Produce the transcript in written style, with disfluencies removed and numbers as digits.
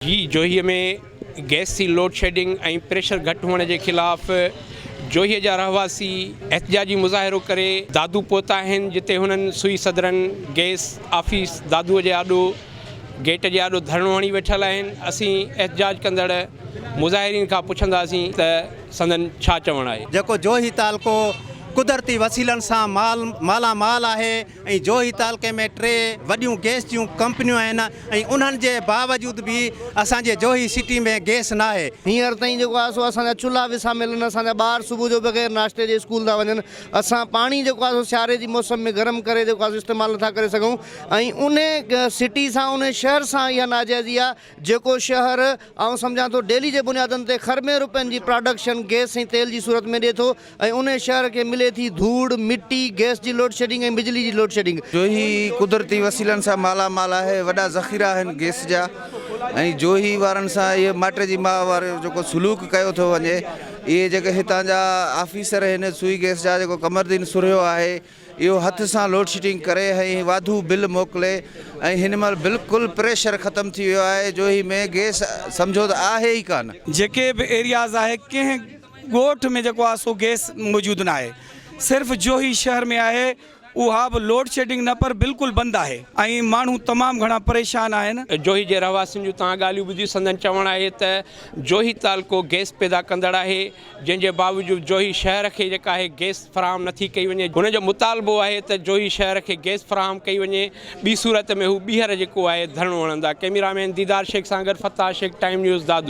जी जोहीअ में गैस की load shedding और प्रेशर घट होने के खिलाफ़ जोहीअ जा रहवासी एहतजाजी मुज़ाहिरो करे दादू पहुता आहिनि, जिते हुननि सुई सदरन गैस ऑफिस दादूअ जे आॾो गेट जे आॾो धरणो हणी वेठल आहिनि। असीं एहतजाज कंदड़ मुज़ाहिरीन खां पुछंदासीं त संदन छा चवणु आहे। जेको जोही तालको कुदरती वसीलनि सां मालामाल आहे ऐं जोही तालके में 3 वॾियूं गैस जूं कंपनियूं आहिनि ऐं उन्हनि जे बावजूद भी असांजे जोही सिटी में गैस न आहे। हींअर ताईं जेको आहे सो असांजा चुल्हा विसा मिलनि, असांजा ॿार सुबुह जो बग़ैर नाश्ते जे स्कूल था वञनि, असां पाणी जेको आहे सो सियारे जी मौसम में गरम करे जेको आहे इस्तेमालु नथा करे सघूं ऐं उन सिटी सां उन शहर सां इहा नाजाइज़ी आहे। जेको शहर आउं सम्झां थो डेली जे बुनियादनि ते खरबें रुपयनि जी प्रोडक्शन गैस ऐं तेल जी सूरत में ॾिए थो ऐं उन शहर खे मिले थी धूड़ मिट्टी गैस जी लोड शेडिंग ऐं बिजली जी लोड शेडिंग। जोही कुदरती वसीलनि सां मालामाल आहे, वॾा ज़ख़ीरा आहिनि गैस जा ऐं जोही वारनि सां इहे माटे जी माउ वारो जेको सलूक कयो थो वञे, इहे जेके हितां जा ऑफिसर आहिनि सुई गैस जा, जेको कमरदीन सुरियो आहे, इहो हथ सां लोड शेडिंग करे ऐं वाधू बिल मोकिले ऐं हिन महिल बिल्कुलु प्रेशर ख़तमु थी वियो आहे। जोही में गैस सम्झो त आहे ई कान। जेके बि एरियाज़ आहे कंहिं ॻोठ में जेको आहे सो गैस मौजूदु न आहे, सिर्फ़ु जोही शहर में आहे, उहा बि लोड शेडिंग न पर बिल्कुलु बंदि आहे ऐं माण्हू तमामु घणा परेशान आहिनि। जोही जे रहवासियुनि जूं तव्हां ॻाल्हियूं ॿुधी संदन चवणु आहे त जोही तालको गैस पैदा कंदड़ आहे, जंहिंजे बावजूद जोही शहर खे जेका आहे गैस फ़राहम नथी कई वञे। हुनजो मुतालबो आहे त जोही शहर खे गैस फ़राहम कई वञे, ॿी सूरत में हू ॿीहर जेको आहे धरणो हणंदा। कैमरामैन दीदार शेख सां गॾु फताह शेख, टाइम न्यूज़ दादू।